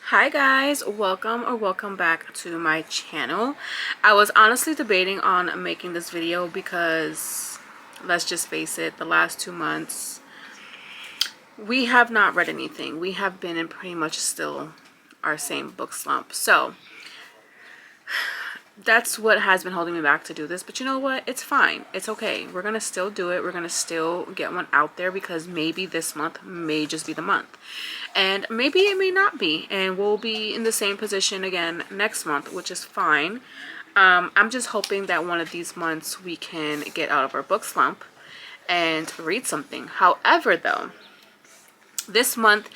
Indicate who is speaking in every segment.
Speaker 1: Hi guys, welcome back to my channel. I was honestly debating on making this video because let's just face it, the last 2 months we have not read anything. We have been in pretty much still our same book slump. So that's what has been holding me back to do this, but you know what, it's fine, it's okay. We're gonna still do it. We're gonna still get one out there because maybe this month may just be the month, and maybe it may not be, and we'll be in the same position again next month, which is fine. I'm just hoping that one of these months we can get out of our book slump and read something. However though, this month,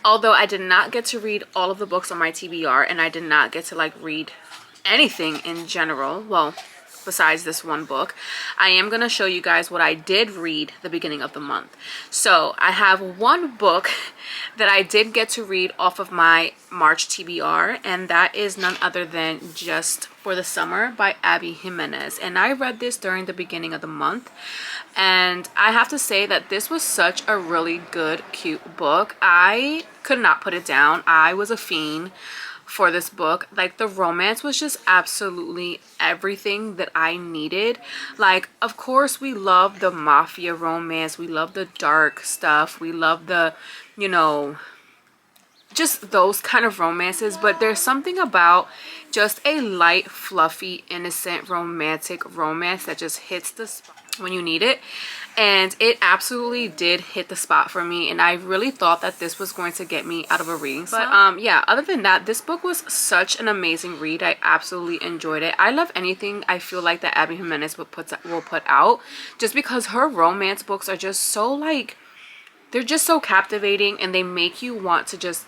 Speaker 1: although I did not get to read all of the books on my TBR, and I did not get to like read anything in general, well, besides this one book, I am going to show you guys what I did read the beginning of the month. So I have one book that I did get to read off of my March TBR, and that is none other than Just for the Summer by Abby Jimenez. And I read this during the beginning of the month, and I have to say that this was such a really good, cute book. I could not put it down. I was a fiend for this book. Like, the romance was just absolutely everything that I needed. Like, of course we love the mafia romance, we love the dark stuff, we love the, you know, just those kind of romances, but there's something about just a light, fluffy, innocent, romantic romance that just hits the spot when you need it. And it absolutely did hit the spot for me, and I really thought that this was going to get me out of a reading slump. But yeah, other than that, this book was such an amazing read. I absolutely enjoyed it. I love anything I feel like that Abby Jimenez will put out, just because her romance books are just so, like, they're just so captivating, and they make you want to just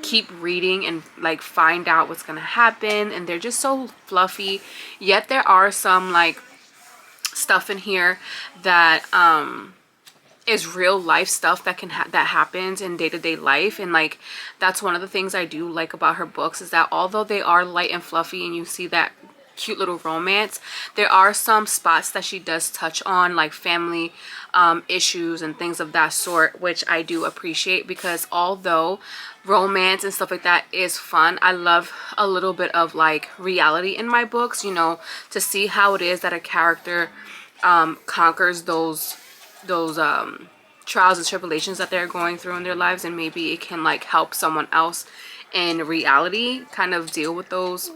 Speaker 1: keep reading and like find out what's gonna happen. And they're just so fluffy, yet there are some like stuff in here that is real life stuff that that happens in day-to-day life. And like, that's one of the things I do like about her books, is that although they are light and fluffy and you see that cute little romance, there are some spots that she does touch on, like family issues and things of that sort, which I do appreciate, because although romance and stuff like that is fun, I love a little bit of like reality in my books, you know, to see how it is that a character conquers those trials and tribulations that they're going through in their lives, and maybe it can like help someone else in reality kind of deal with those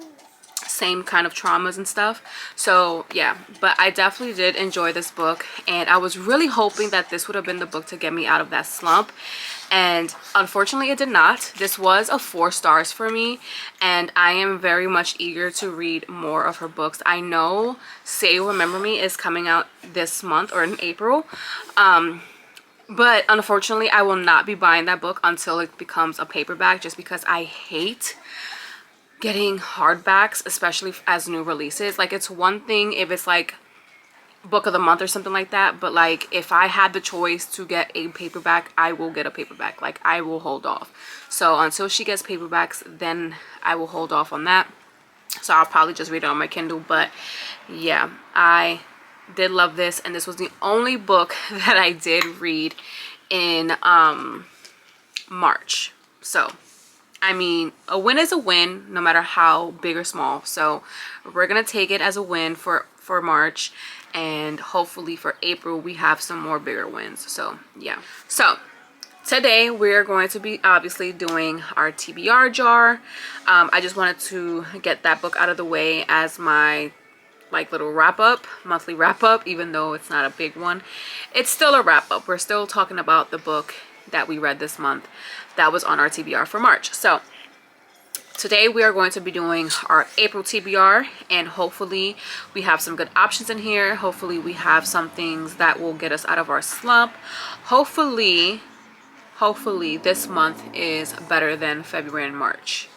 Speaker 1: same kind of traumas and stuff. So yeah, but I definitely did enjoy this book, and I was really hoping that this would have been the book to get me out of that slump, and unfortunately it did not. This was a 4 stars for me, and I am very much eager to read more of her books. I know Say You'll Remember Me is coming out this month, or in April, but unfortunately I will not be buying that book until it becomes a paperback, just because I hate getting hardbacks, especially as new releases. Like, it's one thing if it's like book of the month or something like that, but like if I had the choice to get a paperback, I will get a paperback. Like, I will hold off. So until she gets paperbacks, then I will hold off on that. So I'll probably just read it on my Kindle. But yeah, I did love this, and this was the only book that I did read in March. So I mean, a win is a win, no matter how big or small. So we're gonna take it as a win for March, and hopefully for April we have some more bigger wins. So yeah, so today we're going to be obviously doing our TBR jar. I just wanted to get that book out of the way as my like little wrap-up, monthly wrap-up. Even though it's not a big one, it's still a wrap-up. We're still talking about the book that we read this month that was on our TBR for March. So today we are going to be doing our April TBR, and hopefully we have some good options in here. Hopefully we have some things that will get us out of our slump. Hopefully this month is better than February and March.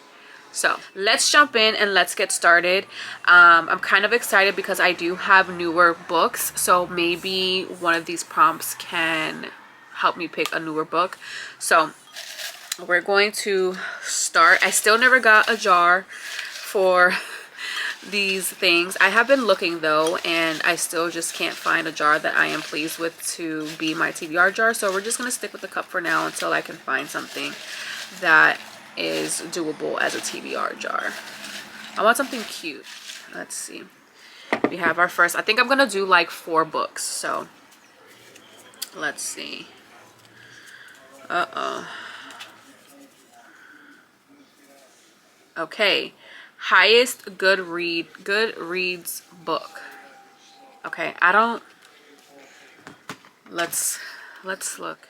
Speaker 1: So let's jump in and let's get started. I'm kind of excited because I do have newer books, so maybe one of these prompts can help me pick a newer book. So we're going to start. I still never got a jar for these things. I have been looking though, and I still just can't find a jar that I am pleased with to be my TBR jar. So we're just gonna stick with the cup for now until I can find something that is doable as a TBR jar. I want something cute. Let's see. We have our first, I think I'm gonna do like 4 books, so let's see. Okay, highest Goodreads book. Okay, I don't, let's look.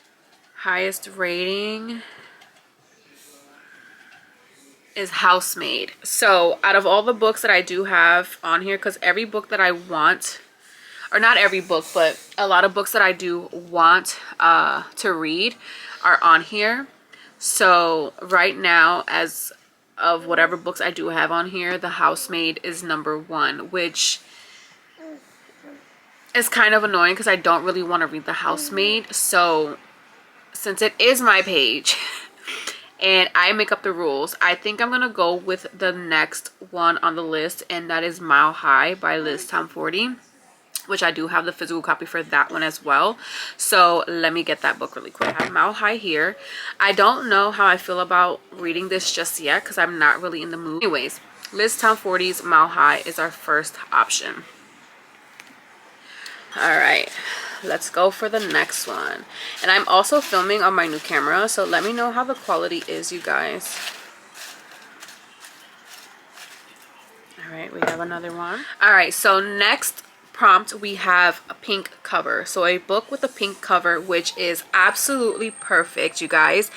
Speaker 1: Highest rating is Housemaid. So out of all the books that I do have on here, because every book that I want, or not every book, but a lot of books that I do want to read are on here. So right now, as of whatever books I do have on here, The Housemaid is #1, which is kind of annoying because I don't really want to read The Housemaid. So since it is my page and I make up the rules, I think I'm gonna go with the next one on the list, and that is Mile High by Liz Tom40, which I do have the physical copy for that one as well. So let me get that book really quick. I have Mile High here. I don't know how I feel about reading this just yet because I'm not really in the mood. Anyways, Liz Tom40's Mile High is our first option. All right, let's go for the next one. And I'm also filming on my new camera, so let me know how the quality is, you guys. All right, we have another one. All right, so next prompt we have a pink cover. So a book with a pink cover, which is absolutely perfect, you guys,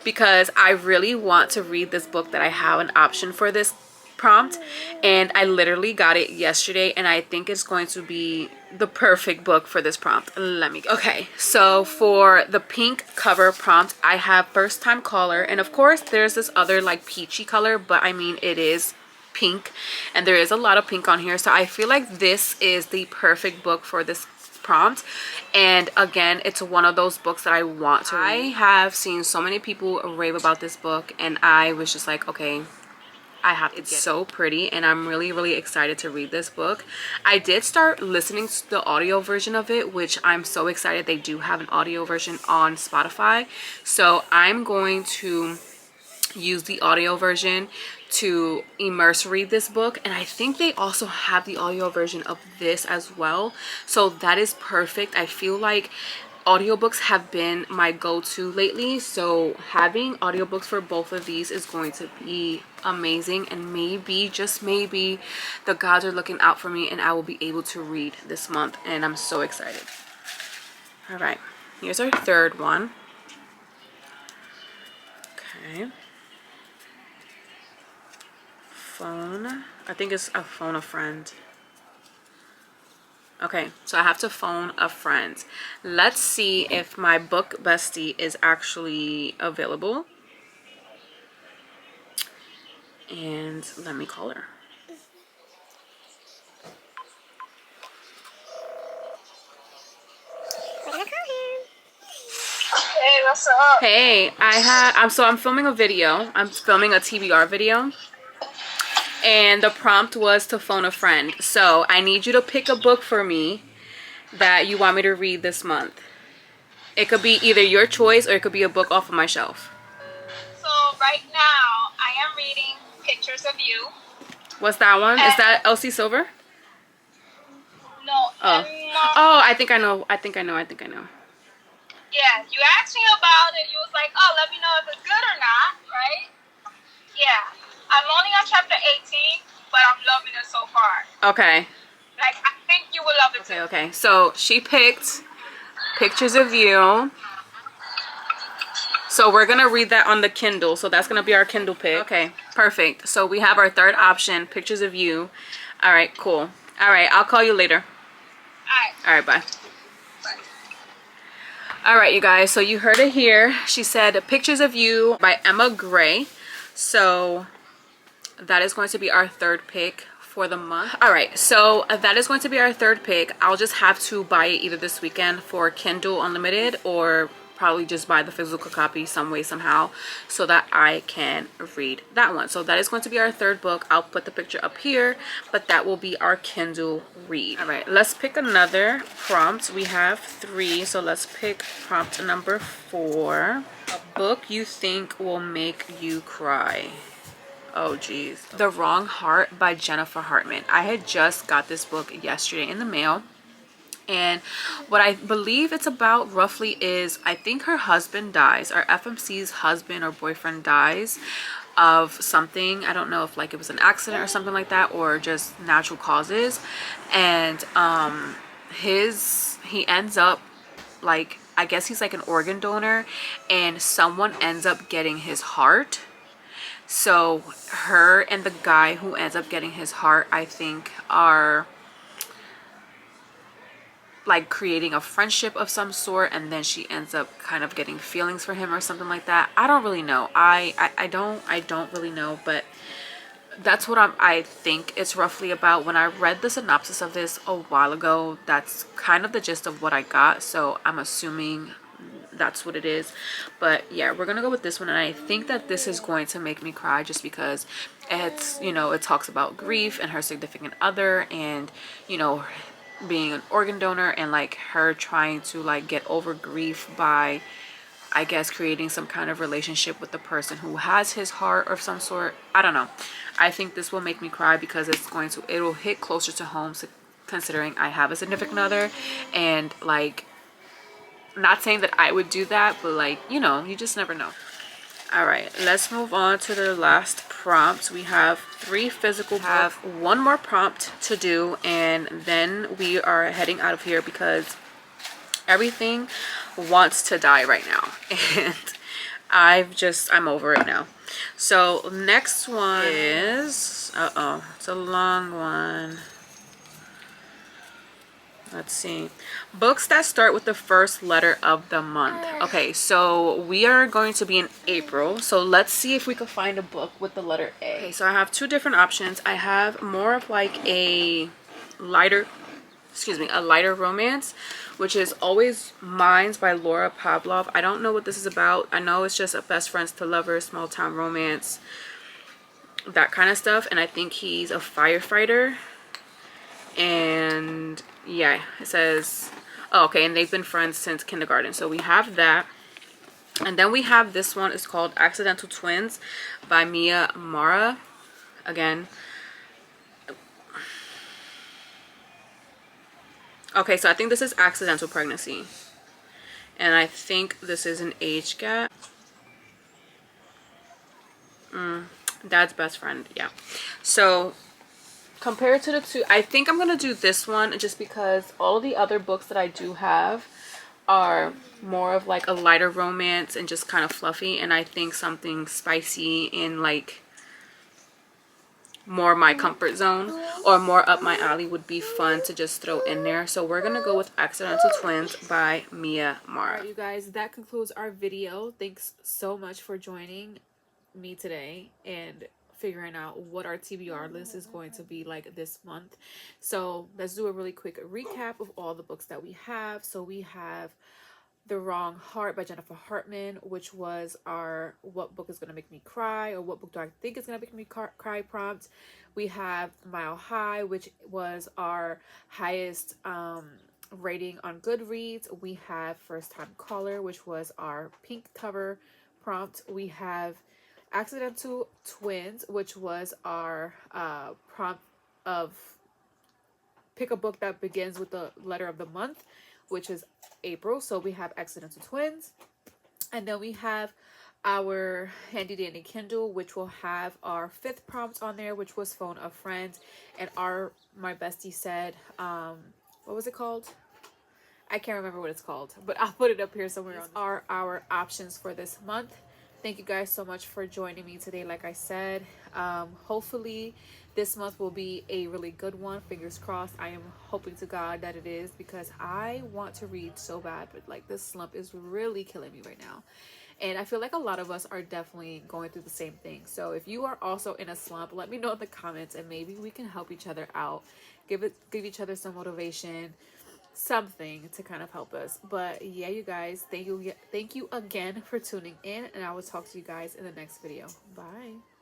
Speaker 1: because I really want to read this book that I have an option for this prompt, and I literally got it yesterday, and I think it's going to be the perfect book for this prompt. Okay, so for the pink cover prompt, I have First Time Caller, and of course there's this other like peachy color, but I mean it is pink, and there is a lot of pink on here, so I feel like this is the perfect book for this prompt. And again, it's one of those books that I want to read. I have seen so many people rave about this book, and I was just like, okay, I have to get it. It's so pretty, and I'm really excited to read this book. I did start listening to the audio version of it, which I'm so excited they do have an audio version on Spotify. So I'm going to use the audio version to immerse read this book, and I think they also have the audio version of this as well, so that is perfect. I feel like audiobooks have been my go-to lately, so having audiobooks for both of these is going to be amazing, and maybe, just maybe, the gods are looking out for me and I will be able to read this month, and I'm so excited. All right, here's our third one. Okay. Phone. I think it's a phone a friend. Okay, so I have to phone a friend. Let's see if my book bestie is actually available. And let me call her.
Speaker 2: Hey, what's up?
Speaker 1: Hey, I'm filming a video. I'm filming a TBR video. And the prompt was to phone a friend. So I need you to pick a book for me that you want me to read this month. It could be either your choice or it could be a book off of my shelf.
Speaker 2: So right now I am reading Pictures of You.
Speaker 1: What's that one? Is that Elsie Silver?
Speaker 2: No.
Speaker 1: Oh. Oh, I think I know. Yeah,
Speaker 2: you asked me about it. You was like, oh, let me know if it's good or not, right? Yeah. I'm only on chapter 18, but I'm loving it so far.
Speaker 1: Okay.
Speaker 2: Like, I think you will love it too.
Speaker 1: Okay. So she picked Pictures of You. So we're going to read that on the Kindle. So that's going to be our Kindle pick. Okay, perfect. So we have our third option, Pictures of You. All right, cool. All right, I'll call you later. All right, bye. All right, you guys. So you heard it here. She said Pictures of You by Emma Gray. So that is going to be our third pick for the month. All right, so that is going to be our third pick. I'll just have to buy it either this weekend for Kindle Unlimited or probably just buy the physical copy some way somehow so that I can read that one. So that is going to be our third book. I'll put the picture up here, but that will be our Kindle read. All right, let's pick another prompt. We have 3, so let's pick prompt number 4. A book you think will make you cry. Oh geez. The Wrong Heart by Jennifer Hartman. I had just got this book yesterday in the mail. And what I believe it's about roughly is, I think her husband dies, or FMC's husband or boyfriend dies of something. I don't know if like it was an accident or something like that, or just natural causes. And he ends up, like, I guess he's like an organ donor, and someone ends up getting his heart. So her and the guy who ends up getting his heart, I think, are like creating a friendship of some sort, and then she ends up kind of getting feelings for him or something like that. I don't really know. I don't really know, but that's what I think it's roughly about. When I read the synopsis of this a while ago, that's kind of the gist of what I got, so I'm assuming that's what it is. But yeah, we're gonna go with this one, and I think that this is going to make me cry just because it's, you know, it talks about grief and her significant other, and, you know, being an organ donor, and like her trying to like get over grief by, I guess, creating some kind of relationship with the person who has his heart of some sort. I don't know. I think this will make me cry because it'll hit closer to home, so considering I have a significant other, and like, not saying that I would do that, but like, you know, you just never know. All right, let's move on to the last prompt. We have 3 physical. We have 1 more prompt to do, and then we are heading out of here because everything wants to die right now, and I'm over it now. So next one is, it's a long one. Let's see. Books that start with the first letter of the month. Okay, so we are going to be in April. So let's see if we can find a book with the letter A. Okay, so I have 2 different options. I have more of like a lighter romance, which is Always Mines by Laura Pavlov. I don't know what this is about. I know it's just a best friends to lovers, small town romance, that kind of stuff. And I think he's a firefighter. And yeah, it says, oh, okay, and they've been friends since kindergarten. So we have that. And then we have this one. It's called Accidental Twins by Mia Mara. Again, okay, so I think this is Accidental Pregnancy, and I think this is an age gap. Dad's best friend. Yeah. So compared to the 2, I think I'm gonna do this one just because all of the other books that I do have are more of like a lighter romance and just kind of fluffy, and I think something spicy and like more my comfort zone or more up my alley would be fun to just throw in there. So we're gonna go with Accidental Twins by Mia Mara. All right, you guys, that concludes our video. Thanks so much for joining me today and figuring out what our TBR list is going to be like this month. So let's do a really quick recap of all the books that we have. So we have The Wrong Heart by Jennifer Hartman, which was our what book is going to make me cry, or what book do I think is going to make me cry prompt. We have Mile High, which was our highest rating on Goodreads. We have First Time Caller, which was our pink cover prompt. We have Accidental Twins, which was our prompt of pick a book that begins with the letter of the month, which is April. So we have Accidental Twins. And then we have our handy dandy Kindle, which will have our 5th prompt on there, which was Phone a Friend. And my bestie said, what was it called? I can't remember what it's called, but I'll put it up here somewhere. These are our options for this month. Thank you guys so much for joining me today. Like I said, hopefully this month will be a really good one. Fingers crossed. I am hoping to God that it is, because I want to read so bad, but like this slump is really killing me right now. And I feel like a lot of us are definitely going through the same thing. So if you are also in a slump, let me know in the comments, and maybe we can help each other out. Give each other some motivation. something to kind of help us. But yeah, you guys, thank you again for tuning in, and I will talk to you guys in the next video. Bye.